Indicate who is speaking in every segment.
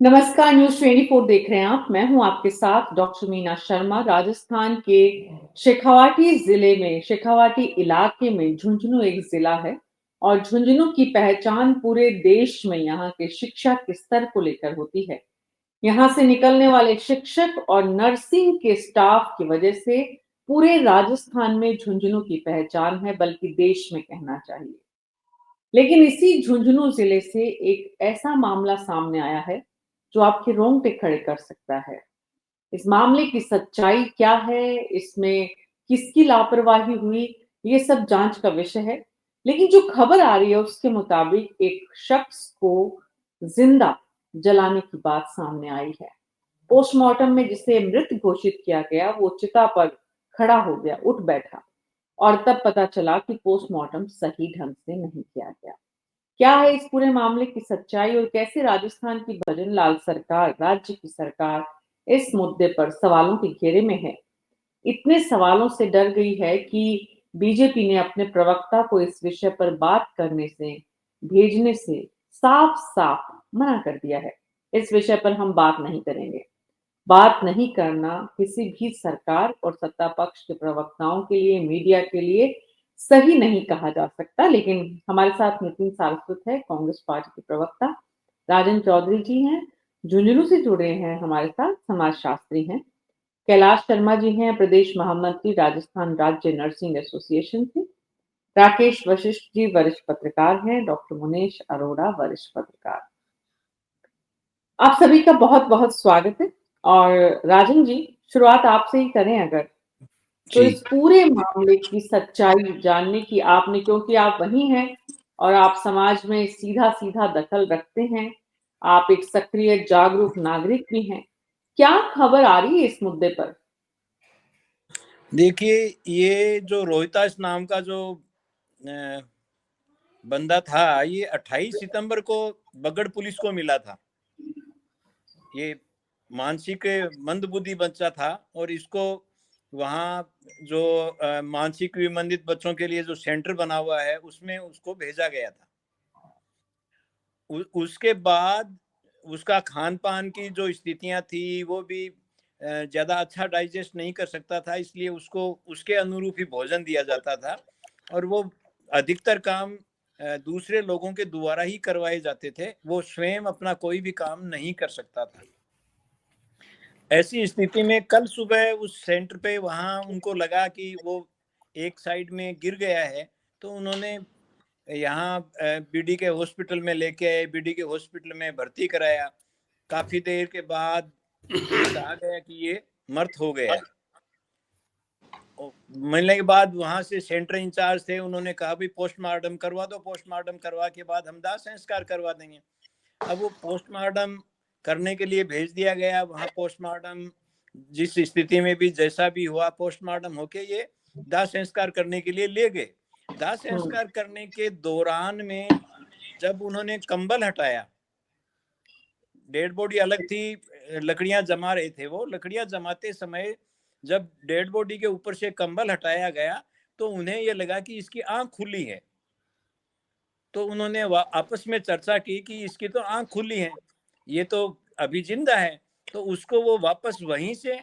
Speaker 1: नमस्कार, न्यूज़ 24 देख रहे हैं आप। मैं हूं आपके साथ डॉक्टर मीना शर्मा। राजस्थान के शेखावाटी जिले में, शेखावाटी इलाके में झुंझुनू एक जिला है और झुंझुनू की पहचान पूरे देश में यहाँ के शिक्षा के स्तर को लेकर होती है। यहाँ से निकलने वाले शिक्षक और नर्सिंग के स्टाफ की वजह से पूरे राजस्थान में झुंझुनू की पहचान है, बल्कि देश में कहना चाहिए। लेकिन इसी झुंझुनू जिले से एक ऐसा मामला सामने आया है जो आपके रोंगटे खड़े कर सकता है। इस मामले की सच्चाई क्या है, इसमें किसकी लापरवाही हुई, ये सब जांच का विषय है। लेकिन जो खबर आ रही है उसके मुताबिक एक शख्स को जिंदा जलाने की बात सामने आई है। पोस्टमार्टम में जिसे मृत घोषित किया गया वो चिता पर खड़ा हो गया, उठ बैठा और तब पता चला कि पोस्टमार्टम सही ढंग से नहीं किया गया। क्या है इस पूरे मामले की सच्चाई और कैसे राजस्थान की भजन लाल सरकार, राज्य की सरकार इस मुद्दे पर सवालों के घेरे में है। इतने सवालों से डर गई है कि बीजेपी ने अपने प्रवक्ता को इस विषय पर बात करने से, भेजने से साफ साफ मना कर दिया है। इस विषय पर हम बात नहीं करेंगे। बात नहीं करना किसी भी सरकार और सत्ता पक्ष के प्रवक्ताओं के लिए, मीडिया के लिए सही नहीं कहा जा सकता। लेकिन हमारे साथ नितिन सारस्वत है, कांग्रेस पार्टी के प्रवक्ता। राजन चौधरी जी हैं, झुंझुनू से जुड़े हैं हमारे साथ, समाजशास्त्री हैं। कैलाश शर्मा जी हैं, प्रदेश महामंत्री राजस्थान राज्य नर्सिंग एसोसिएशन से। राकेश वशिष्ठ जी वरिष्ठ पत्रकार हैं। डॉक्टर मुनेश अरोड़ा वरिष्ठ पत्रकार। आप सभी का बहुत बहुत स्वागत है। और राजन जी, शुरुआत आपसे ही करें अगर, तो
Speaker 2: जी
Speaker 1: इस पूरे मामले की सच्चाई जानने की आपने, क्योंकि आप वही हैं और आप समाज में सीधा सीधा दखल रखते हैं, आप एक सक्रिय जागरूक नागरिक भी हैं। क्या खबर आ रही है इस मुद्दे पर?
Speaker 2: देखिए, ये जो रोहितास नाम का जो अ, बंदा था, ये 28 सितंबर को बगड़ पुलिस को मिला था। ये मानसिक मंदबुद्धि बच्चा था और इसको वहाँ जो मानसिक विमंदित बच्चों के लिए जो सेंटर बना हुआ है उसमें उसको भेजा गया था। उसके बाद उसका खान पान की जो स्थितियां थी वो भी ज़्यादा अच्छा डाइजेस्ट नहीं कर सकता था, इसलिए उसको उसके अनुरूप ही भोजन दिया जाता था और वो अधिकतर काम दूसरे लोगों के द्वारा ही करवाए जाते थे। वो स्वयं अपना कोई भी काम नहीं कर सकता था। ऐसी स्थिति में कल सुबह उस सेंटर पे वहाँ उनको लगा कि वो एक साइड में गिर गया है, तो उन्होंने यहाँ बीडी के हॉस्पिटल में लेके आए, बीडी के हॉस्पिटल में भर्ती कराया। काफी देर के बाद ये कहा गया कि ये मृत हो गया है। मिलने के बाद वहां से सेंटर इंचार्ज थे, उन्होंने कहा भी पोस्टमार्टम करवा दो, पोस्टमार्टम करवा के बाद हम दाह संस्कार करवा देंगे। अब वो पोस्टमार्टम करने के लिए भेज दिया गया। वहां पोस्टमार्टम जिस स्थिति में भी जैसा भी हुआ, पोस्टमार्टम होके ये दाह संस्कार करने के लिए ले गए। दाह संस्कार करने के दौरान में जब उन्होंने कंबल हटाया, डेड बॉडी अलग थी, लकड़ियां जमा रहे थे। वो लकड़ियां जमाते समय जब डेड बॉडी के ऊपर से कंबल हटाया गया तो उन्हें यह लगा कि इसकी आंख खुली है। तो उन्होंने आपस में चर्चा की कि इसकी तो आंख खुली है, ये तो अभी जिंदा है। तो उसको वो वापस वहीं से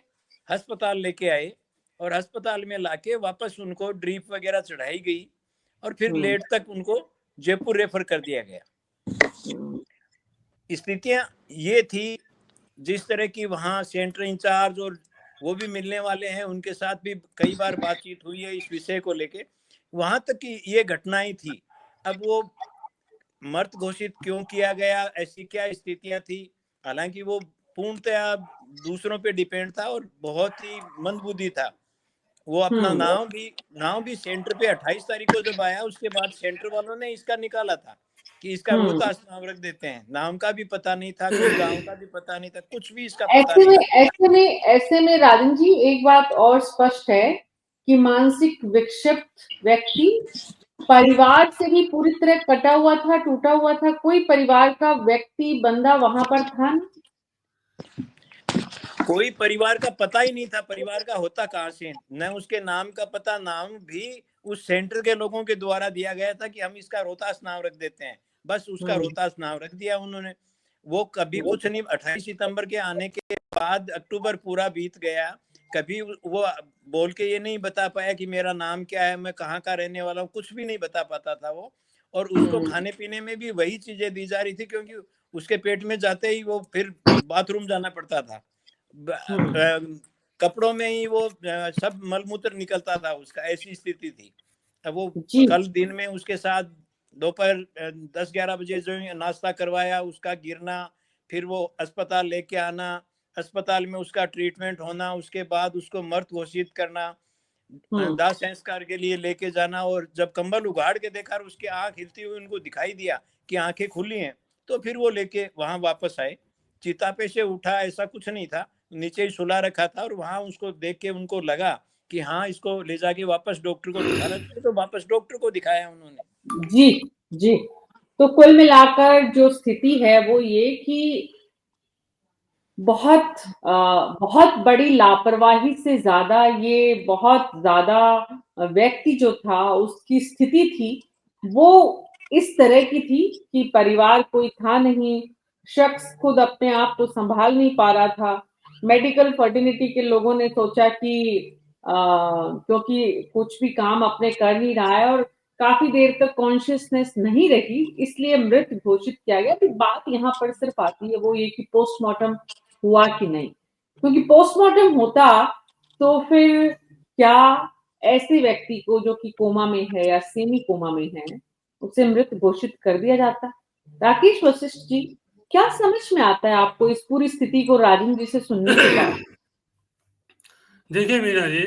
Speaker 2: अस्पताल लेके आए और अस्पताल में लाके वापस उनको ड्रीप वगैरह चढ़ाई गई और फिर
Speaker 1: हम्म,
Speaker 2: लेट तक उनको जयपुर रेफर कर दिया गया।
Speaker 1: हम्म,
Speaker 2: स्थितियां ये थी। जिस तरह की वहाँ सेंटर इंचार्ज और वो भी मिलने वाले हैं, उनके साथ भी कई बार बातचीत हुई है इस विषय को लेके। वहां तक की ये घटनाएं थी। अब वो मृत घोषित क्यों किया गया, ऐसी क्या स्थितियां थी, हालांकि वो पूर्णतया दूसरों पे डिपेंड था और बहुत ही मंदबुद्धि था। वो अपना
Speaker 1: हम्म,
Speaker 2: नाम भी सेंटर पे 28 तारीख को जब आया, उसके बाद सेंटर वालों ने इसका निकाला था कि इसका
Speaker 1: हम्म।
Speaker 2: रोहतास नाम रख देते हैं। नाम का भी पता नहीं था, कोई गांव का भी पता नहीं था, कुछ भी इसका पता
Speaker 1: ऐसे
Speaker 2: नहीं
Speaker 1: में
Speaker 2: था।
Speaker 1: ऐसे में ऐसे में राजन जी, एक बात और स्पष्ट है कि मानसिक विक्षिप्त व्यक्ति परिवार से भी पूरी तरह कटा हुआ था, टूटा हुआ था। कोई परिवार का व्यक्ति, बंदा वहां पर था नहीं।
Speaker 2: कोई परिवार का पता ही नहीं था। परिवार का होता कहाँ से, न उसके नाम का पता। नाम भी उस सेंटर के लोगों के द्वारा दिया गया था कि हम इसका रोहतास नाम रख देते हैं, बस उसका
Speaker 1: हम्म,
Speaker 2: रोहतास नाम रख दिया उन्होंने। वो कभी कुछ नहीं, 28 सितंबर के आने के बाद अक्टूबर पूरा बीत गया, कभी वो बोल के ये नहीं बता पाया कि मेरा नाम क्या है, मैं कहाँ का रहने वाला हूँ, कुछ भी नहीं बता पाता था वो। और उसको खाने पीने में भी वही चीजें दी जा रही थी, क्योंकि उसके पेट में जाते ही वो फिर बाथरूम जाना पड़ता था। कपड़ों में ही वो सब मलमूत्र निकलता था उसका, ऐसी स्थिति थी। अब वो
Speaker 1: जी।
Speaker 2: कल दिन में उसके साथ दोपहर 10-11 बजे जो नाश्ता करवाया, उसका गिरना, फिर वो अस्पताल लेके आना, अस्पताल में उसका ट्रीटमेंट होना, उसके बाद उसको मृत घोषित करना, दाह संस्कार के लिए लेके जाना। और जब कंबल उगाड़ के देखा और उसकी आंख हिलती हुई उनको दिखाई दिया कि आंखें खुली हैं, तो फिर वो लेके वहां वापस आए। चिता पे से उठा ऐसा कुछ नहीं था, नीचे ही सुला रखा था, और वहां उसको देख के उनको लगा कि हाँ इसको ले जाके वापस डॉक्टर को दिखाना चाहिए, तो वापस डॉक्टर को दिखाया उन्होंने।
Speaker 1: जी, जी। तो कुल मिलाकर जो स्थिति है वो ये कि बहुत बहुत बड़ी लापरवाही से ज़्यादा ये बहुत ज़्यादा व्यक्ति जो था उसकी स्थिति थी, वो इस तरह की थी कि परिवार कोई था नहीं, शख्स खुद अपने आप को सँभाल नहीं पा रहा था। मेडिकल फर्टिलिटी के लोगों ने सोचा कि क्योंकि कुछ भी काम अपने कर नहीं रहा है और काफ़ी देर तक कॉन्शियसनेस नहीं रही, इसलिए मृत घोषित किया गया। अभी बात यहाँ पर सिर्फ आती है वो ये कि पोस्टमार्टम हुआ कि नहीं, क्योंकि पोस्टमार्टम होता तो फिर क्या ऐसे व्यक्ति को जो कि कोमा में है या सेमी कोमा में है, उसे मृत घोषित कर दिया जाता? राकेश वशिष्ठ जी, क्या समझ में आता है आपको इस पूरी स्थिति को राजेंद्र जी से सुनने के बाद?
Speaker 3: देखिए मीना जी,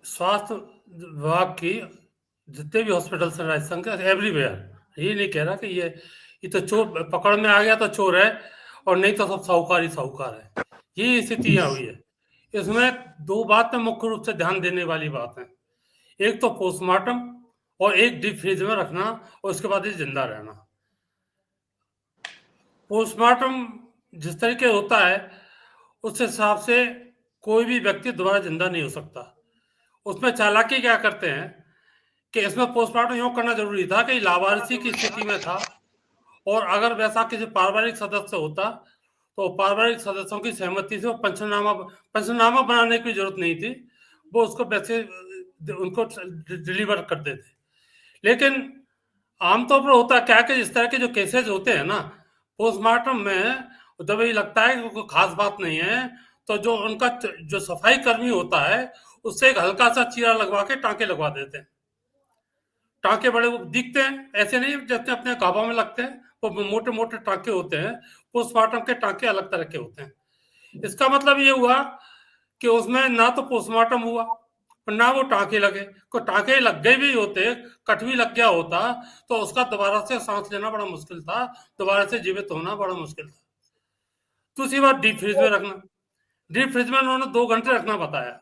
Speaker 3: स्वास्थ्य विभाग की जितने भी हॉस्पिटल्स हैं राजस्थान के, एवरीवेयर, ये नहीं कह रहा कि ये तो चोर पकड़ में आ गया तो चोर है और नहीं तो सब साहूकार ही साहूकार है, ये स्थिति यहाँ हुई है। इसमें दो बात में मुख्य रूप से ध्यान देने वाली बात है, एक तो पोस्टमार्टम और एक डीप फ्रीज में रखना और उसके बाद ये जिंदा रहना। पोस्टमार्टम जिस तरीके होता है उस हिसाब से कोई भी व्यक्ति दोबारा जिंदा नहीं हो सकता। उसमें चालाकी क्या करते हैं कि इसमें पोस्टमार्टम यूं करना जरूरी था कि लावारिसी की स्थिति में था, और अगर वैसा किसी पारिवारिक सदस्य होता तो पारिवारिक सदस्यों की सहमति से वो पंचनामा बनाने की जरूरत नहीं थी, वो उसको वैसे उनको डिलीवर कर देते। लेकिन आमतौर पर होता क्या है कि इस तरह के जो केसेज होते हैं ना, पोस्टमार्टम में जब ये लगता है कि कोई खास बात नहीं है, तो जो उनका जो सफाई कर्मी होता है उससे एक हल्का सा चीरा लगवा के टांके लगवा देते हैं। टांके बड़े दिखते हैं, ऐसे नहीं जैसे अपने घावों में लगते हैं, वो मोटे मोटे टांके होते हैं। पोस्टमार्टम के टांके अलग तरह के होते हैं। इसका मतलब ये हुआ कि उसमें ना तो पोस्टमार्टम हुआ और ना वो टांके लगे। को टांके लग गए भी होते, कट भी लग गया होता, तो उसका दोबारा से सांस लेना बड़ा मुश्किल था, दोबारा से जीवित होना बड़ा मुश्किल था। दूसरी बात, डीप फ्रिज में रखना। डीप फ्रिज में उन्होंने 2 घंटे रखना बताया।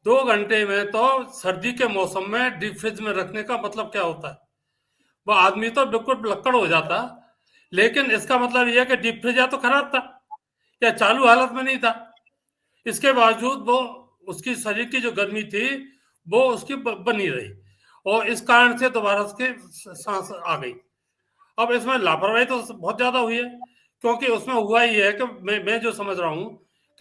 Speaker 3: 2 घंटे में तो सर्दी के मौसम में डीप फ्रिज में रखने का मतलब क्या होता है? वो आदमी तो बिल्कुल लक्कड़ हो जाता। लेकिन इसका मतलब यह है कि डीप फ्रिज या तो खराब था या चालू हालत में नहीं था। इसके बावजूद वो उसकी शरीर की जो गर्मी थी वो उसकी बनी रही, और इस कारण से दोबारा उसके सांस आ गई। अब इसमें लापरवाही तो बहुत ज्यादा हुई है, क्योंकि उसमें हुआ ही है कि मैं जो समझ रहा हूँ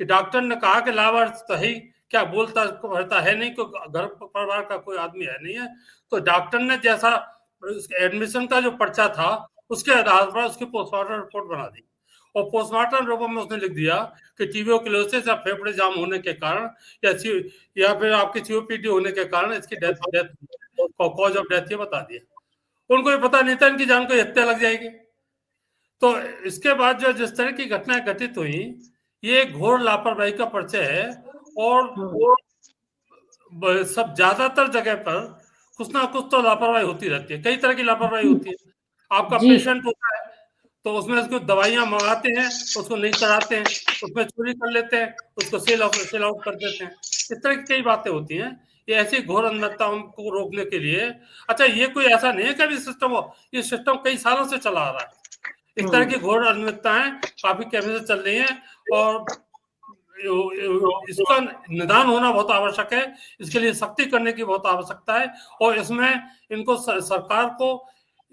Speaker 3: कि डॉक्टर ने कहा कि लावारिस तो है, क्या बोलता रहता है नहीं, कोई घर परिवार का कोई आदमी है नहीं है, तो डॉक्टर ने जैसा एडमिशन का जो पर्चा था उसके आधार पर उसकी पोस्टमार्टम रिपोर्ट बना दी, और पोस्टमार्टम रिपोर्ट में उसने लिख दिया कि ट्यूबरक्लोसिस या फेफड़े जाम होने के कारण या फिर आपकी सीओपीडी होने के कारण इसकी डेथ कॉज ऑफ डेथ ये बता दिया। उनको ये पता नहीं था इनकी जान को हत्या लग जाएगी। तो इसके बाद जो जिस तरह की घटनाएं घटित हुई, ये घोर लापरवाही का परिचय है, और सब ज्यादातर जगह पर कुछ ना कुछ तो लापरवाही होती रहती है, कई तरह की लापरवाही होती है। आपका
Speaker 1: जी।
Speaker 3: पेशेंट होता है तो उसमें उसको दवाइयां मंगाते हैं, उसको नहीं कराते हैं, उसमें चोरी कर लेते हैं, उसको सेल आउट कर देते हैं। इस तरह की कई बातें होती हैं। ये ऐसी घोर अनियमितताओं को रोकने के लिए, अच्छा ये कोई ऐसा नहीं है कि अभी सिस्टम हो, ये सिस्टम कई सालों से चला आ रहा है। इस तरह की घोर अनियमितताएं काफी कैमरे से चल रही हैं, और इसका निदान होना बहुत आवश्यक है। इसके लिए सख्ती करने की बहुत आवश्यकता है, और इसमें इनको सरकार को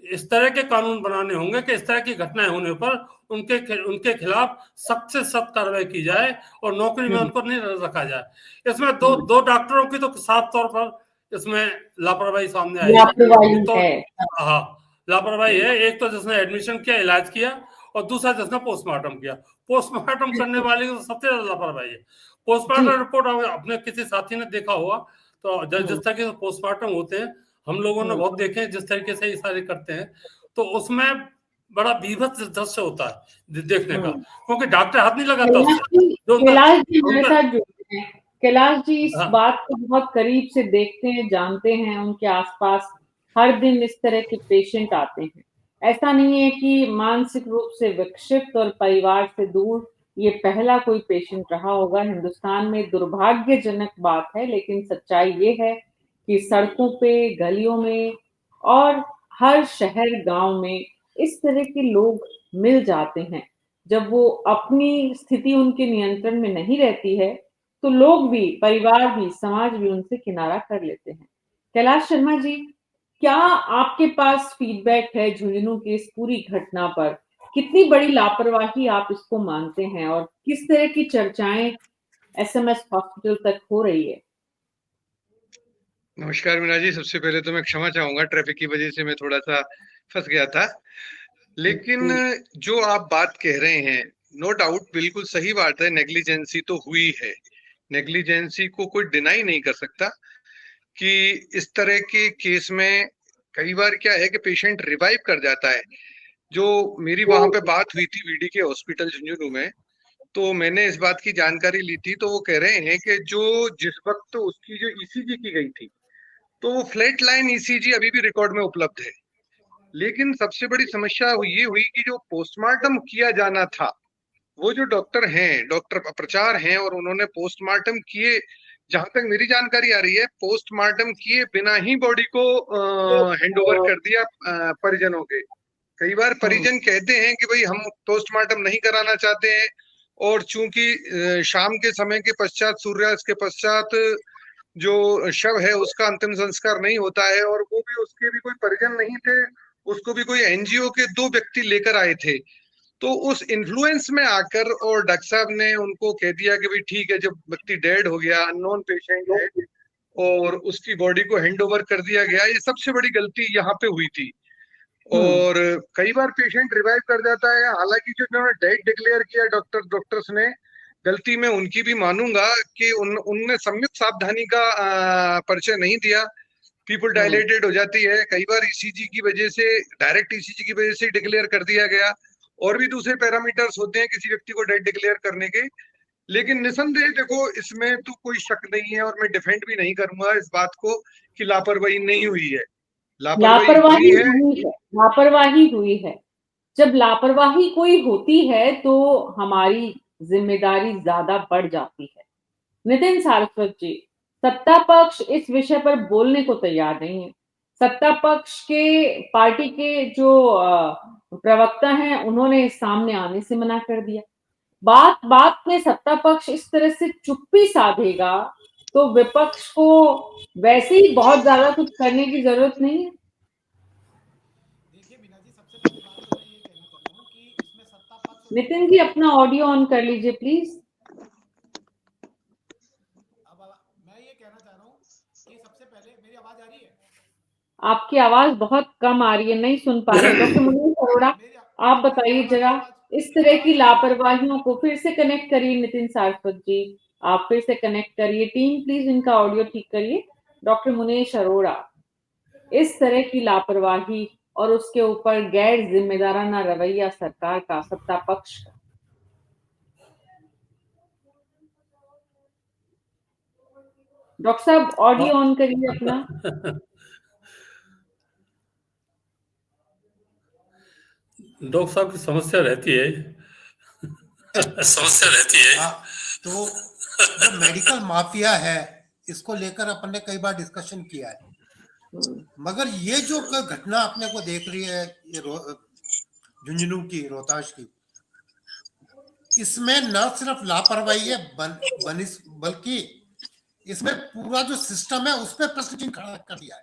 Speaker 3: इस तरह के कानून बनाने होंगे कि इस तरह की घटनाएं होने पर उनके खिलाफ सख्त से सख्त कार्रवाई की जाए और नौकरी में उनको नहीं रखा जाए। इसमें दो डॉक्टरों की तो साफ तौर पर इसमें लापरवाही सामने आई।
Speaker 1: लापरवाही
Speaker 3: तो
Speaker 1: है।
Speaker 3: हाँ, लापरवाही है। एक तो जिसने एडमिशन किया, इलाज किया, और दूसरा जिसने पोस्टमार्टम किया। पोस्टमार्टम करने वाले की तो सबसे ज्यादा लापरवाही है। पोस्टमार्टम रिपोर्ट अपने किसी साथी ने देखा होगा, तो जिस तरह के पोस्टमार्टम होते हैं हम लोगों ने बहुत देखे हैं, जिस तरीके से ये सारे करते हैं, तो उसमें बड़ा बीभत्स दृश्य होता है देखने का, क्योंकि डॉक्टर हाथ नहीं लगाता उससे।
Speaker 1: कैलाश जी हमारे साथ जुड़े हैं। कैलाश जी इस
Speaker 3: हाँ।
Speaker 1: बात को बहुत करीब से देखते हैं, जानते हैं, उनके आसपास हर दिन इस तरह के पेशेंट आते हैं। ऐसा नहीं है कि मानसिक रूप से विक्षिप्त और परिवार से दूर ये पहला कोई पेशेंट रहा होगा। हिंदुस्तान में दुर्भाग्यजनक बात है, लेकिन सच्चाई ये है कि सड़कों पे, गलियों में और हर शहर गांव में इस तरह के लोग मिल जाते हैं। जब वो अपनी स्थिति उनके नियंत्रण में नहीं रहती है तो लोग भी, परिवार भी, समाज भी उनसे किनारा कर लेते हैं। कैलाश शर्मा जी, क्या आपके पास फीडबैक है झुंझुनू की इस पूरी घटना पर? कितनी बड़ी लापरवाही आप इसको मानते हैं और किस तरह की चर्चाएं एसएमएस हॉस्पिटल तक हो रही है?
Speaker 4: नमस्कार मीना जी, सबसे पहले तो मैं क्षमा चाहूंगा, ट्रैफिक की वजह से मैं थोड़ा सा फंस गया था। लेकिन जो आप बात कह रहे हैं, नो डाउट बिल्कुल सही बात है। नेग्लिजेंसी तो हुई है, नेग्लिजेंसी को कोई डिनाई नहीं कर सकता कि इस तरह के केस में कई बार क्या है कि पेशेंट रिवाइव कर जाता है। जो मेरी वहां पे बात हुई थी वीडी के हॉस्पिटल झुंझुनू में, तो मैंने इस बात की जानकारी ली थी, तो वो कह रहे हैं कि जिस वक्त उसकी जो ईसीजी की गई थी, तो वो फ्लैट लाइन ईसीजी अभी भी रिकॉर्ड में उपलब्ध है। लेकिन सबसे बड़ी समस्या ये हुई कि जो पोस्टमार्टम किया जाना था, वो जो डॉक्टर हैं, डॉक्टर प्रचार हैं, और उन्होंने पोस्टमार्टम किए, जहां तक मेरी जानकारी आ रही है, पोस्टमार्टम किए बिना ही बॉडी को हैंडओवर कर दिया परिजनों के। कई बार परिजन कहते हैं कि भाई हम पोस्टमार्टम नहीं कराना चाहते हैं, और चूंकि शाम के समय के पश्चात, सूर्यास्त के पश्चात जो शव है उसका अंतिम संस्कार नहीं होता है, और वो भी, उसके भी कोई परिजन नहीं थे, उसको भी कोई एनजीओ के 2 व्यक्ति लेकर आए थे। तो उस इन्फ्लुएंस में आकर और डॉक्टर साहब ने उनको कह दिया कि भाई ठीक है, जब व्यक्ति डेड हो गया, अननोन पेशेंट है, और उसकी बॉडी को हैंड ओवर कर दिया गया। ये सबसे बड़ी गलती यहाँ पे हुई थी। और कई बार पेशेंट रिवाइव कर जाता है, हालांकि जो उन्होंने डेथ डिक्लेयर किया डॉक्टर्स ने, गलती मैं उनकी भी मानूंगा कि उनने सम्यक सावधानी का परिचय नहीं दिया। पीपल डायलेटेड हो जाती है, कई बार ईसीजी की वजह से, डायरेक्ट ईसीजी की वजह से डिक्लेयर कर दिया गया, और भी दूसरे पैरामीटर्स होते हैं किसी व्यक्ति को डेथ डिक्लेयर करने के। लेकिन निसंदेह देखो, इसमें तो कोई शक नहीं है, और मैं डिफेंड भी नहीं करूंगा इस बात को कि लापरवाही नहीं हुई है।
Speaker 1: लापरवाही हुई है, लापरवाही हुई है। जब लापरवाही कोई होती है तो हमारी जिम्मेदारी ज्यादा बढ़ जाती है। नितिन सारस्वत जी, सत्ता पक्ष इस विषय पर बोलने को तैयार नहीं है। सत्ता पक्ष के पार्टी के जो प्रवक्ता हैं, उन्होंने सामने आने से मना कर दिया। बात बात में सत्ता पक्ष इस तरह से चुप्पी साधेगा तो विपक्ष को वैसे ही बहुत ज्यादा कुछ करने की जरूरत नहीं है।
Speaker 5: देखिए मीना जी, सबसे पहली बात तो मैं ये कहना चाहता हूँ कि इसमें सत्ता पक्ष,
Speaker 1: नितिन जी अपना ऑडियो ऑन कर लीजिए प्लीज।
Speaker 5: अब मैं ये कहना चाह रहा हूँ कि सबसे पहले, मेरी आवाज आ रही है?
Speaker 1: आपकी आवाज बहुत कम आ रही है, नहीं सुन पा रहे। डॉक्टर मुनीष अरोड़ा, आप बताइए जरा, इस तरह की लापरवाहियों को फिर से कनेक्ट करिए। नितिन सारस्वत जी, आप फिर से कनेक्ट करिए। टीम प्लीज इनका ऑडियो ठीक करिए। डॉक्टर मुनीष अरोड़ा, इस तरह की लापरवाही और उसके ऊपर गैर जिम्मेदाराना रवैया सरकार का, सत्ता पक्ष का। डॉक्टर साहब ऑडियो ऑन करिए अपना।
Speaker 3: डॉक्टर साहब की समस्या रहती है
Speaker 5: तो जो मेडिकल माफिया है, इसको लेकर अपन ने कई बार डिस्कशन किया है, मगर ये जो घटना अपने को देख रही है, ये झुंझुनू की, रोहताश की, इसमें न सिर्फ लापरवाही है बल्कि इसमें पूरा जो सिस्टम है उस पर प्रश्न चिन्ह खड़ा कर दिया है।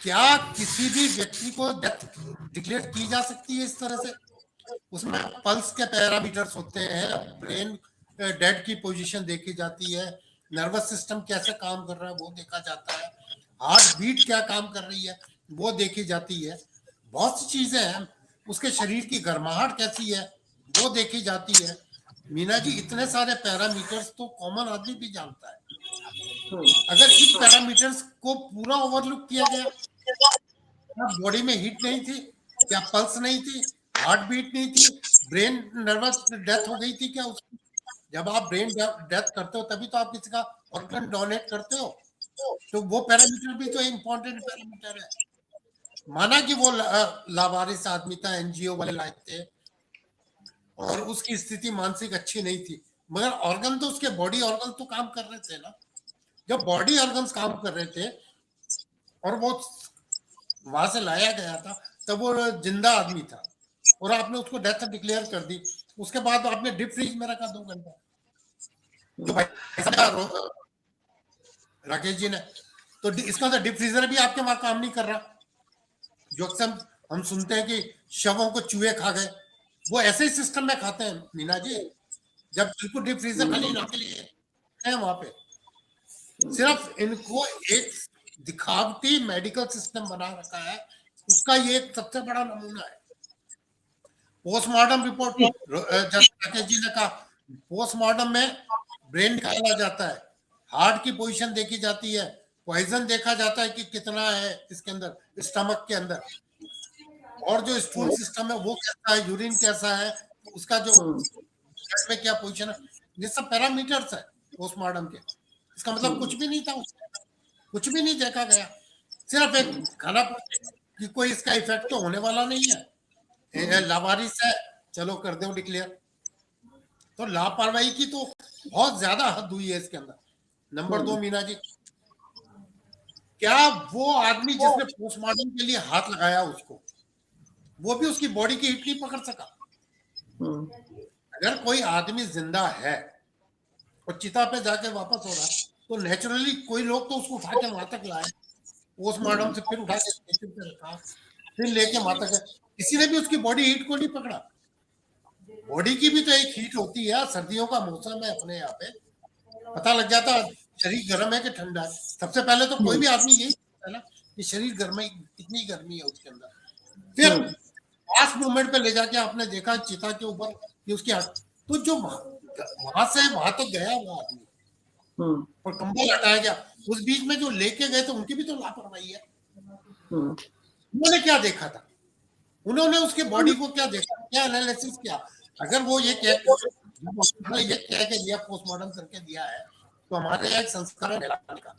Speaker 5: क्या किसी भी व्यक्ति को डेथ डिक्लेयर की जा सकती है इस तरह से? उसमें पल्स के पैरामीटर्स होते हैं, ब्रेन डेड की पोजीशन देखी जाती है, नर्वस सिस्टम कैसे काम कर रहा है वो देखा जाता है, हार्ट बीट क्या काम कर रही है वो देखी जाती है, बहुत सी चीजें हैं, उसके शरीर की गर्माहट कैसी है वो देखी जाती है। मीना जी, इतने सारे पैरामीटर्स तो कॉमन आदमी भी जानता है। अगर इन पैरामीटर्स को पूरा ओवरलुक किया गया, क्या बॉडी में हीट नहीं थी, क्या पल्स नहीं थी, हार्ट बीट नहीं थी, ब्रेन नर्वस डेथ हो गई थी क्या उसकी? जब आप ब्रेन डेथ करते हो तभी तो आप किसी का ऑर्गन डोनेट करते हो, तो वो पैरामीटर भी तो इम्पोर्टेंट पैरामीटर है। माना कि वो लावारिस आदमी था, एनजीओ वाले लाए थे और उसकी स्थिति मानसिक अच्छी नहीं थी, मगर ऑर्गन तो उसके बॉडी ऑर्गन तो काम कर रहे थे ना। जब बॉडी ऑर्गन्स काम कर रहे थे और वो वहां से लाया गया था तब वो जिंदा आदमी था और आपने उसको डेथ डिक्लेयर कर दी, उसके बाद आपने डिप फ्रीज में रखा 2 घंटा। तो भाई राकेश जी ने तो इसका मतलब डिप फ्रीजर भी आपके वहां काम नहीं कर रहा। जो अक्सर हम सुनते हैं कि शवों को चूहे खा गए, वो ऐसे ही सिस्टम में खाते हैं मीना जी, जब बिल्कुल डीप फ्रीजर खाली ना के लिए है वहां पे। सिर्फ इनको एक दिखावटी मेडिकल सिस्टम बना रखा है, उसका ये एक सबसे बड़ा नमूना है। पोस्टमार्टम रिपोर्ट, जैसे राकेश जी ने कहा, पोस्टमार्टम में ब्रेन निकाला जाता है, हार्ट की पोजीशन देखी जाती है, पॉइजन देखा जाता है कि कितना है इसके अंदर, स्टमक के अंदर, और जो स्टूल सिस्टम है वो कैसा है, यूरिन कैसा है, उसका जो ब्लड में क्या पोजीशन है, ये सब पैरामीटर्स है पोस्टमार्टम के। इसका मतलब कुछ भी नहीं था उसमें, कुछ भी नहीं देखा गया, सिर्फ एक खाना कि कोई इसका इफेक्ट तो होने वाला नहीं है, लावारिस है, चलो कर दो डिक्लेयर। तो लापरवाही की तो बहुत ज्यादा हद हुई है इसके अंदर। नंबर 2 मीना जी, क्या वो आदमी जिसने पोस्टमार्टम के लिए हाथ लगाया उसको, वो भी उसकी बॉडी की हीट नहीं पकड़ सका? अगर कोई आदमी जिंदा है और चिता पे जाके वापस हो रहा है तो नेचुरली कोई लोग तो उसको उठा के वहां तक लाए, पोस्टमार्टम से फिर उठा के स्टेशन पे रखा, फिर लेके वहां तक, किसी ने भी उसकी बॉडी हीट को नहीं पकड़ा। बॉडी की भी तो एक हीट होती है, सर्दियों का मौसम है, अपने यहाँ पे पता लग जाता है शरीर गर्म है कि ठंडा है। सबसे पहले तो कोई भी आदमी यही है ना कि शरीर गर्म है, कितनी गर्मी है उसके अंदर। फिर लास्ट मोमेंट पे ले जाके आपने देखा चिता के ऊपर कि उसकी तो जो वहां से वहां तक गया वो आदमी और कंबल हटाया गया, उस बीच में जो लेके गए थे उनकी भी तो लापरवाही है। उन्होंने क्या देखा था, उन्होंने उसके बॉडी को क्या देखा, क्या एनालिसिस किया? अगर वो ये कह के दिया, पोस्टमार्टम करके दिया है, तो हमारे एक संस्कार है नहलाने का,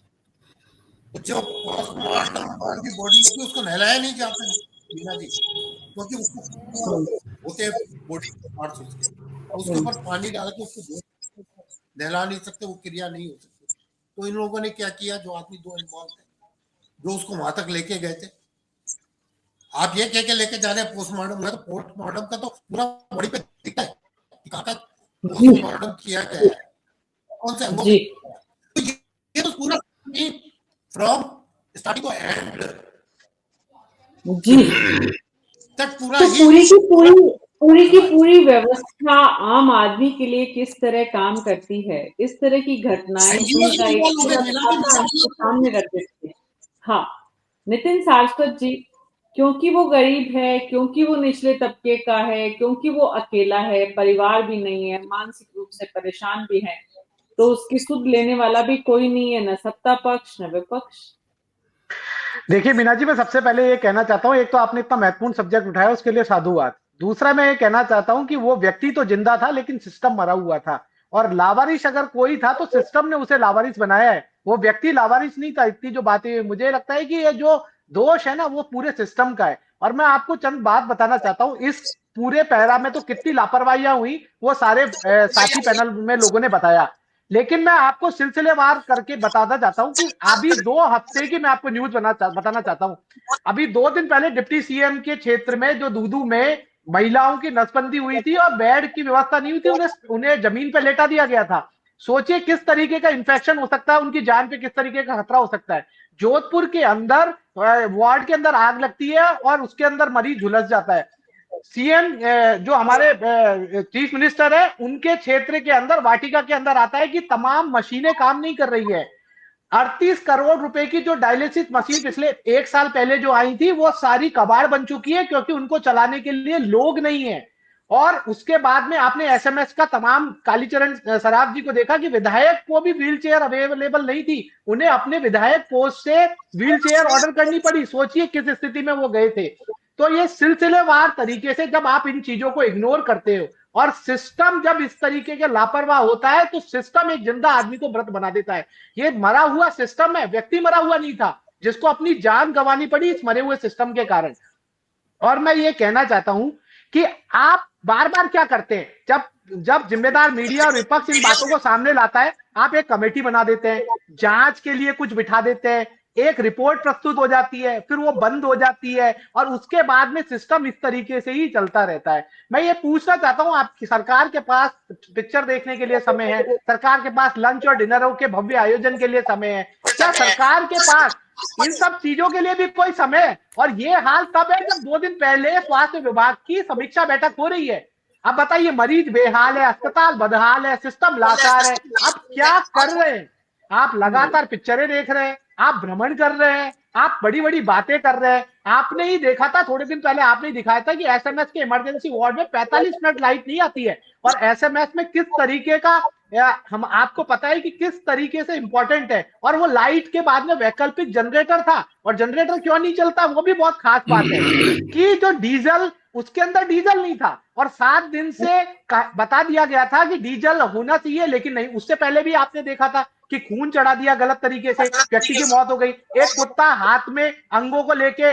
Speaker 5: जो पोस्टमार्टम की बॉडी की उसको नहलाया नहीं जाता मीना जी, क्योंकि उसको होते बॉडी के पार्ट्स उसके ऊपर पानी डाल के उसको नहला नहीं सकते, वो क्रिया नहीं हो सकती। तो इन लोगों ने क्या किया, जो आदमी 2 इन्वॉल्व थे, जो उसको वहां तक लेके गए थे, आप ये कह के लेके जा रहे हैं पोस्टमार्टम में, तो पोस्टमार्टम का तो पूरा बॉडी पे दिखता है कि कहाँ पोस्टमार्टम किया गया है, कौन से अंगों, तो ये तो पूरा फ्रॉम स्टार्टिंग टू एंड
Speaker 1: जी
Speaker 5: तक पूरा
Speaker 1: तो पूरी की पूरी व्यवस्था आम आदमी के लिए किस तरह काम करती है, इस तरह की घटनाएं सामने रख देती है। हाँ नितिन सारस्वत जी, क्योंकि वो गरीब है, क्योंकि वो निचले तबके का है, क्योंकि वो अकेला है, परिवार भी नहीं है, मानसिक रूप से परेशान भी है, तो उसकी सुध लेने वाला भी कोई नहीं है, न सत्ता पक्ष न विपक्ष।
Speaker 6: देखिए मीना जी, मैं सबसे पहले ये कहना चाहता हूँ, एक तो आपने इतना महत्वपूर्ण सब्जेक्ट उठाया उसके लिए साधुवाद। दूसरा मैं ये कहना चाहता हूँ कि वो व्यक्ति तो जिंदा था लेकिन सिस्टम मरा हुआ था, और लावारिस अगर कोई था तो सिस्टम ने उसे लावारिस बनाया है, वो व्यक्ति लावारिस नहीं था। इतनी जो बातें, मुझे लगता है कि ये जो दोष है ना वो पूरे सिस्टम का है। और मैं आपको चंद बात बताना चाहता हूँ, इस पूरे पैरा में तो कितनी लापरवाहियां हुई वो सारे साथी पैनल में लोगों ने बताया, लेकिन मैं आपको सिलसिलेवार करके बताना चाहता हूं कि अभी 2 हफ्ते की मैं आपको न्यूज बताना चाहता हूं। अभी 2 दिन पहले डिप्टी सीएम के क्षेत्र में जो दूदू में महिलाओं की नसबंदी हुई थी और बेड की व्यवस्था नहीं हुई थी, उन्हें जमीन पर लेटा दिया गया था। सोचिए किस तरीके का इंफेक्शन हो सकता है, उनकी जान पे किस तरीके का खतरा हो सकता है। जोधपुर के अंदर वार्ड के अंदर आग लगती है और उसके अंदर मरीज झुलस जाता है। सीएम जो हमारे चीफ मिनिस्टर है, उनके क्षेत्र के अंदर वाटिका के अंदर आता है कि तमाम मशीनें काम नहीं कर रही है। 38 करोड़ रुपए की जो डायलिसिस मशीन पिछले 1 साल पहले जो आई थी, वो सारी कबाड़ बन चुकी है क्योंकि उनको चलाने के लिए लोग नहीं है। और उसके बाद में आपने एसएमएस का तमाम कालीचरण सराफ जी को देखा कि विधायक को भी व्हील चेयर अवेलेबल नहीं थी, उन्हें अपने विधायक कोष से व्हील चेयर ऑर्डर करनी पड़ी। सोचिए किस स्थिति में वो गए थे। तो ये सिलसिलेवार तरीके से जब आप इन चीजों को इग्नोर करते हो और सिस्टम जब इस तरीके के लापरवाह होता है, तो सिस्टम एक जिंदा आदमी को मृत बना देता है। ये मरा हुआ सिस्टम है, व्यक्ति मरा हुआ नहीं था जिसको अपनी जान गंवानी पड़ी इस मरे हुए सिस्टम के कारण। और मैं ये कहना चाहता हूं कि आप बार बार क्या करते हैं, जब जिम्मेदार मीडिया और विपक्ष इन बातों को सामने लाता है, आप एक कमेटी बना देते हैं, जांच के लिए कुछ बिठा देते हैं, एक रिपोर्ट प्रस्तुत हो जाती है, फिर वो बंद हो जाती है और उसके बाद में सिस्टम इस तरीके से ही चलता रहता है। मैं ये पूछना चाहता हूं, आपकी सरकार के पास पिक्चर देखने के लिए समय है, सरकार के पास लंच और डिनरों के भव्य आयोजन के लिए समय है, क्या सरकार के पास इन सब चीजों के लिए भी कोई समय है? और ये हाल तब है जब 2 दिन पहले स्वास्थ्य विभाग की समीक्षा बैठक हो रही है। अब बताइए, मरीज बेहाल है, अस्पताल बदहाल है, सिस्टम लाचार है, आप क्या कर रहे हैं? आप लगातार पिक्चरें देख रहे हैं, आप भ्रमण कर रहे हैं, आप बड़ी बड़ी बातें कर रहे हैं। आपने ही देखा था, थोड़े दिन पहले आपने ही दिखाया था कि एसएमएस के इमरजेंसी वार्ड में 45 मिनट लाइट नहीं आती है, और एसएमएस में किस तरीके का हम आपको पता है कि किस तरीके से इंपॉर्टेंट है। और वो लाइट के बाद में वैकल्पिक जनरेटर था, और जनरेटर क्यों नहीं चलता वो भी बहुत खास बात है कि जो डीजल, उसके अंदर डीजल नहीं था, और 7 दिन से बता दिया गया था कि डीजल होना चाहिए, लेकिन नहीं। उससे पहले भी आपने देखा था कि खून चढ़ा दिया गलत तरीके से, व्यक्ति की मौत हो गई। एक कुत्ता हाथ में अंगों को लेके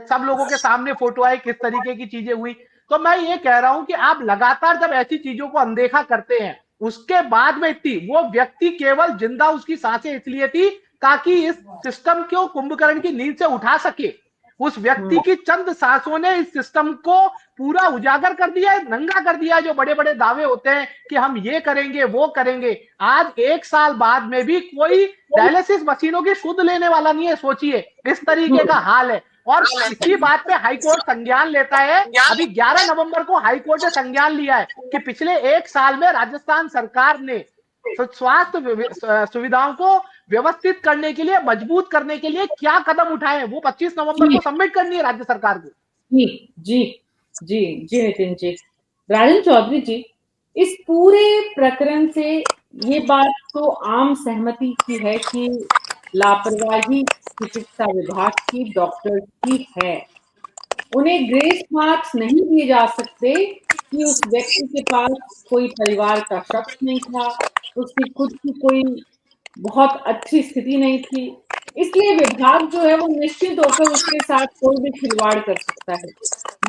Speaker 6: सब लोगों के सामने फोटो आई, किस तरीके की चीजें हुई। तो मैं ये कह रहा हूं कि आप लगातार जब ऐसी चीजों को अनदेखा करते हैं, उसके बाद में इतनी, वो व्यक्ति केवल जिंदा, उसकी सांसें इसलिए थी ताकि इस सिस्टम को कुंभकर्ण की नींद से उठा सके। उस व्यक्ति की चंद सांसों ने इस सिस्टम को पूरा उजागर कर दिया है, नंगा कर दिया है। जो बड़े बड़े दावे होते हैं कि हम ये करेंगे वो करेंगे, आज 1 साल बाद में भी कोई डायलिसिस मशीनों की सुध लेने वाला नहीं है। सोचिए, इस तरीके का हाल है। और इसी बात पे हाईकोर्ट संज्ञान लेता है। अभी 11 नवंबर को हाईकोर्ट ने संज्ञान लिया है कि पिछले 1 साल में राजस्थान सरकार ने स्वास्थ्य सुविधाओं को व्यवस्थित करने के लिए, मजबूत करने के लिए क्या कदम उठाए हैं। वो 25 नवंबर को सबमिट करनी है राज्य सरकार को।
Speaker 1: जी जी जी जी नितिन जी। राजन चौधरी जी, इस पूरे प्रकरण से ये बात तो आम सहमति की है कि लापरवाही चिकित्सा विभाग की, डॉक्टर की है। उन्हें ग्रेस मार्क्स नहीं दिए जा सकते कि उस व्यक्ति के पास कोई परिवार का शख्स नहीं था, उसकी खुद की कोई बहुत अच्छी स्थिति नहीं थी, इसलिए विभाग जो है वो निश्चित होकर उसके साथ कोई भी खिलवाड़ कर सकता है।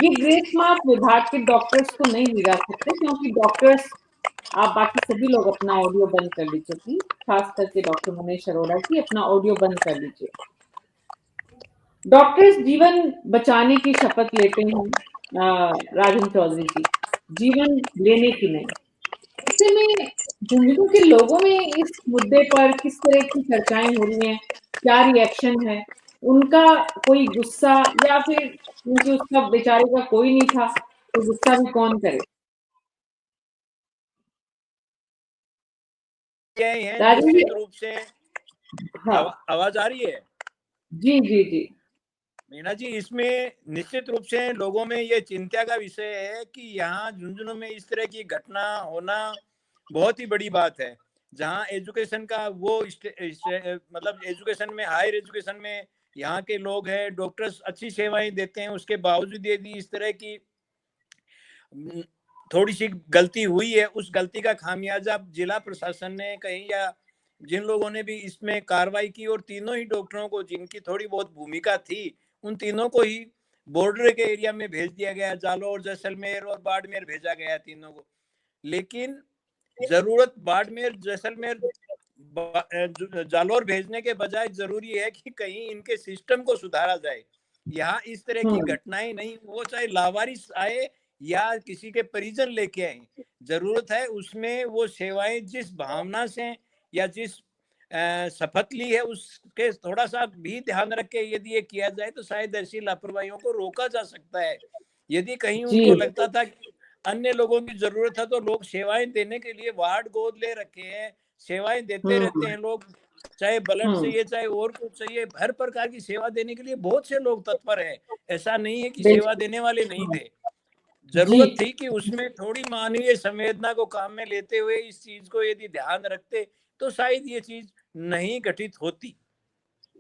Speaker 1: ये ग्रेस मार्क विभाग के डॉक्टर्स को नहीं दी जा सकते, क्योंकि डॉक्टर्स, आप बाकी सभी लोग अपना ऑडियो बंद कर लीजिए प्लीज, खास करके डॉक्टर मनीष अरोड़ा जी अपना ऑडियो बंद कर लीजिए। डॉक्टर्स जीवन बचाने की शपथ लेते हैं राजन चौधरी जी, जीवन लेने की नहीं। ऐसे में झुंझुनू के लोगों में इस मुद्दे पर किस तरह की चर्चाएं हो रही हैं, क्या रिएक्शन है उनका? कोई गुस्सा, या फिर क्योंकि उसका बेचारे का कोई नहीं था तो गुस्सा भी कौन करे?
Speaker 2: निश्चित रूप से आवाज आ रही है?
Speaker 1: जी जी जी
Speaker 2: मीना जी, इसमें निश्चित रूप से लोगों में ये चिंता का विषय है कि यहाँ झुंझुनू में इस तरह की घटना होना बहुत ही बड़ी बात है, जहाँ एजुकेशन का वो मतलब एजुकेशन में, हायर एजुकेशन में यहाँ के लोग हैं, डॉक्टर्स अच्छी सेवाएं देते हैं, उसके बावजूद यदि इस तरह की थोड़ी सी गलती हुई है, उस गलती का खामियाजा जिला प्रशासन ने कहीं, या जिन लोगों ने भी इसमें कार्रवाई की, और तीनों ही डॉक्टरों को जिनकी थोड़ी बहुत भूमिका थी, उन तीनों को ही बॉर्डर के एरिया में भेज दिया गया, जालौर, जैसलमेर और बाड़मेर भेजा गया तीनों को। लेकिन जरूरत बाड़मेर, जैसलमेर, जालौर भेजने के बजाय जरूरी है कि कहीं इनके सिस्टम को सुधारा जाए। यहाँ इस तरह की घटनाएं नहीं, वो चाहे लावारिस आए या किसी के परिजन लेके आए, जरूरत है उसमें वो सेवाएं जिस भावना से या जिस शपथ ली है उसके थोड़ा सा भी ध्यान रख के यदि ये किया जाए तो शायद ऐसी लापरवाहियों को रोका जा सकता है। यदि कहीं उनको लगता था कि अन्य लोगों की जरूरत है तो लोग सेवाएं देने के लिए वार्ड गोद ले रखे हैं, सेवाएं देते रहते हैं लोग, चाहे ब्लड चाहिए चाहे और कुछ चाहिए, हर प्रकार की सेवा देने के लिए बहुत से लोग तत्पर है। ऐसा नहीं है कि सेवा देने वाले नहीं थे। जरूरत थी कि उसमें थोड़ी मानवीय संवेदना को काम में लेते हुए इस चीज को यदि ध्यान रखते तो शायद ये चीज नहीं घटित होती।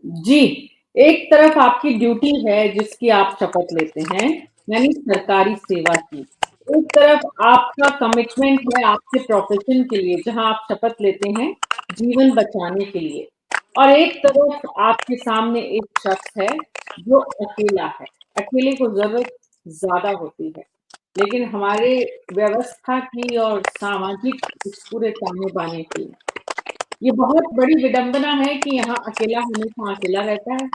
Speaker 1: जी, एक तरफ आपकी ड्यूटी है जिसकी आप शपथ लेते हैं, यानी सरकारी सेवा की। एक तरफ आपका कमिटमेंट है आपके प्रोफेशन के लिए, जहां आप शपथ लेते हैं जीवन बचाने के लिए, और एक तरफ आपके सामने एक शख्स है जो अकेला है। अकेले को जरूरत ज्यादा होती है, लेकिन हमारे व्यवस्था की और सामाजिक इस पूरे ताने बाने की ये बहुत बड़ी विडंबना है कि यहाँ अकेला हमेशा अकेला रहता है,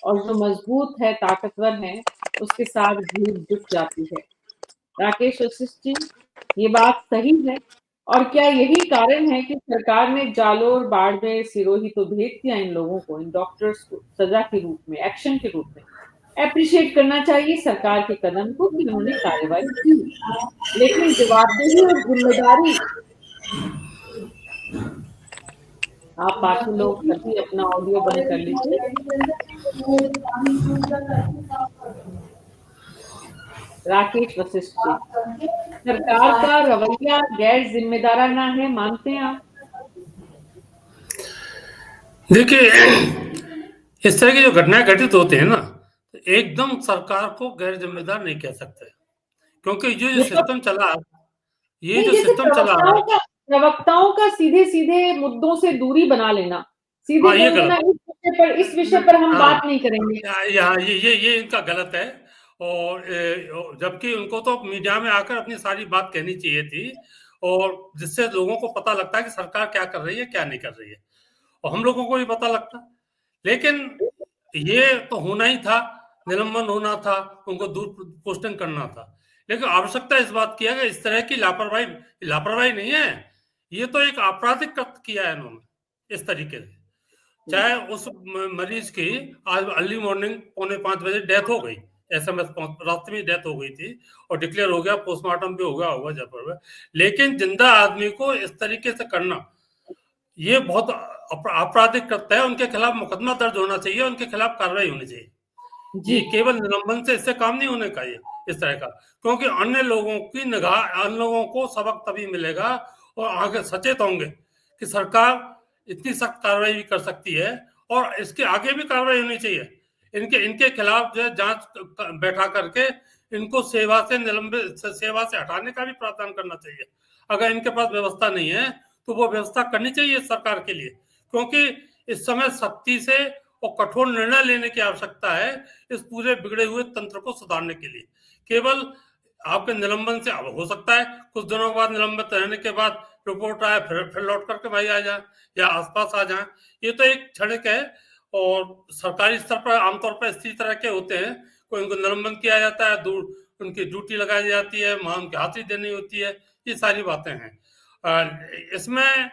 Speaker 1: और जो मजबूत है, ताकतवर है, उसके साथ भीड़ जुट जाती है। राकेश वशिष्ठ जी, ये बात सही है, और क्या यही कारण है कि सरकार ने जालोर, बाड़मेर, सिरोही तो भेज दिया इन लोगों को, इन डॉक्टर्स को सजा के रूप में, एक्शन के रूप में। एप्रिशिएट करना चाहिए सरकार के कदम को कि उन्होंने कार्रवाई की, लेकिन जवाबदेही और जिम्मेदारी आप बाकी लोग सभी अपना ऑडियो बंद कर लीजिए। राकेश वशिष्ठ जी, सरकार का रवैया गैर जिम्मेदाराना है, मानते हैं आप?
Speaker 3: देखिए, इस तरह की जो घटनाएं घटित होते हैं ना, तो एकदम सरकार को गैर जिम्मेदार नहीं कह सकते, क्योंकि ये जो सिस्टम चला, ये जो सिस्टम चला,
Speaker 1: प्रवक्ताओं का सीधे सीधे मुद्दों से दूरी बना लेना, सीधे बोल देना इस विषय पर हम बात नहीं करेंगे।
Speaker 3: ये इनका गलत है, और जबकि उनको तो मीडिया में आकर अपनी सारी बात कहनी चाहिए थी, और जिससे लोगों को पता लगता है कि सरकार क्या कर रही है क्या नहीं कर रही है, और हम लोगों को भी पता लगता। लेकिन ये तो होना ही था, निलंबन होना था, उनको दूर पोस्टिंग करना था। लेकिन आवश्यकता इस बात की है कि इस तरह की लापरवाही नहीं है, ये तो एक आपराधिक कृत्य किया है इन्होंने इस तरीके से। चाहे उस मरीज की आज अर्ली मॉर्निंग 4:45 बजे डेथ हो गई, SMS रास्ते में डेथ हो गई थी और डिक्लेयर हो गया, पोस्टमार्टम भी हो गया होगा जयपुर में, लेकिन जिंदा आदमी को इस तरीके से करना ये बहुत आपराधिक कृत्य है। उनके खिलाफ मुकदमा दर्ज होना चाहिए, उनके खिलाफ कार्रवाई होनी चाहिए। ये केवल निलंबन से इससे काम नहीं होने का ये इस तरह का, क्योंकि अन्य लोगों की निगाह, अन्य लोगों को सबक तभी मिलेगा और आगे सचेत होंगे कि सरकार इतनी सख्त कार्रवाई भी कर सकती है, और इसके आगे भी कार्रवाई होनी चाहिए। इनके खिलाफ जो है जांच बैठा करके इनको सेवा से हटाने का भी प्रावधान करना चाहिए। अगर इनके पास व्यवस्था नहीं है तो वो व्यवस्था करनी चाहिए सरकार के लिए, क्योंकि इस समय सख्ती से और कठोर निर्णय लेने की आवश्यकता है इस पूरे बिगड़े हुए तंत्र को सुधारने के लिए। केवल आपके निलंबन से अब हो सकता है कुछ दिनों के बाद निलंबित रहने के बाद रिपोर्ट आए फिर लौट करके भाई आ जाए या आसपास आ जाए, ये तो एक क्षणिक है। और सरकारी स्तर पर आमतौर पर इसी तरह के होते हैं, कोई उनको निलंबन किया जाता है, दूर उनकी ड्यूटी लगाई जाती है, वहां उनकी हाजिरी देनी होती है, ये सारी बातें हैं। इसमें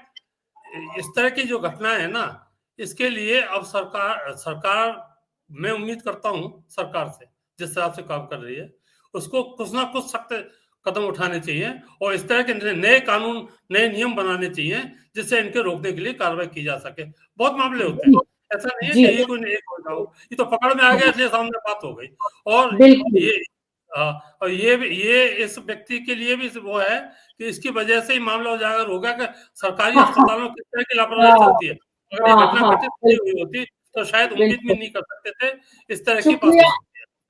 Speaker 3: इस तरह की जो घटनाएं है ना, इसके लिए अब सरकार मैं उम्मीद करता हूं सरकार से, जिस हिसाब से काम कर रही है उसको कुछ ना कुछ सख्त कदम उठाने चाहिए, और इस तरह के नए कानून, नए नियम बनाने चाहिए जिससे इनके रोकने के लिए कार्रवाई की जा सके। बहुत मामले होते हैं, ऐसा नहीं है कि ये कोई एक हो जाओ, ये तो पकड़ में आ गया इसलिए सामने बात हो गई। और ये इस व्यक्ति के लिए भी वो है कि इसकी वजह से ही मामला उजागर होगा कि सरकारी अस्पतालों में किस तरह की लापरवाही चलती है। अगर ये घटना घटित नहीं हुई होती तो शायद उम्मीद भी नहीं कर सकते थे इस तरह की।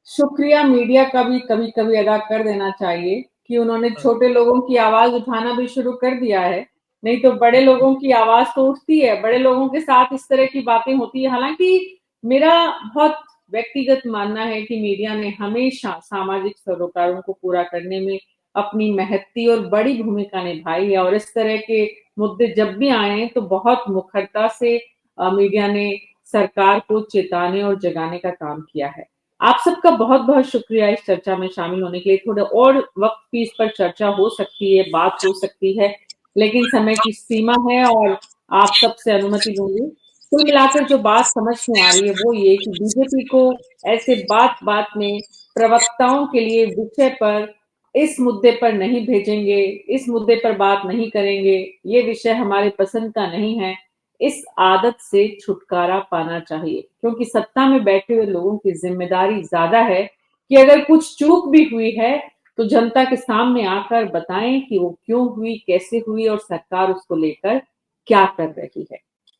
Speaker 1: शुक्रिया मीडिया का भी कभी कभी अदा कर देना चाहिए कि उन्होंने छोटे लोगों की आवाज उठाना भी शुरू कर दिया है, नहीं तो बड़े लोगों की आवाज तो उठती है, बड़े लोगों के साथ इस तरह की बातें होती है। हालांकि मेरा बहुत व्यक्तिगत मानना है कि मीडिया ने हमेशा सामाजिक सरोकारों को पूरा करने में अपनी महत्ती और बड़ी भूमिका निभाई है, और इस तरह के मुद्दे जब भी आए तो बहुत मुखरता से मीडिया ने सरकार को चेताने और जगाने का काम किया है। आप सबका बहुत बहुत शुक्रिया इस चर्चा में शामिल होने के लिए। थोड़ा और वक्त भी इस पर चर्चा हो सकती है, बात हो सकती है, लेकिन समय की सीमा है और आप सबसे अनुमति लूंगी। कुल मिलाकर जो बात समझ में आ रही है वो ये कि बीजेपी को ऐसे बात बात में प्रवक्ताओं के लिए विषय पर, इस मुद्दे पर नहीं भेजेंगे, इस मुद्दे पर बात नहीं करेंगे, ये विषय हमारे पसंद का नहीं है, इस आदत से छुटकारा पाना चाहिए, क्योंकि सत्ता में बैठे हुए लोगों की जिम्मेदारी ज्यादा है कि अगर कुछ चूक भी हुई है तो जनता के सामने आकर बताएं कि वो क्यों हुई, कैसे हुई और सरकार उसको लेकर क्या कर रही है।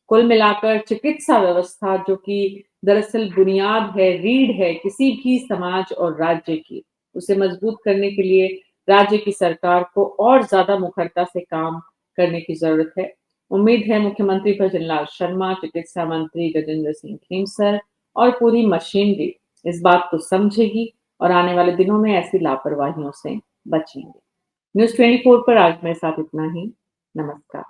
Speaker 1: कुल मिलाकर चिकित्सा व्यवस्था, जो कि दरअसल बुनियाद है, रीढ़ है किसी भी समाज और राज्य की, उसे मजबूत करने के लिए राज्य की सरकार को और ज्यादा मुखरता से काम करने की जरूरत है। उम्मीद है मुख्यमंत्री भजनलाल शर्मा, चिकित्सा मंत्री गजेंद्र सिंह खेमसर और पूरी मशीनरी इस बात को समझेगी और आने वाले दिनों में ऐसी लापरवाहियों से बचेंगे। न्यूज़ 24 पर आज मेरे साथ इतना ही। नमस्कार।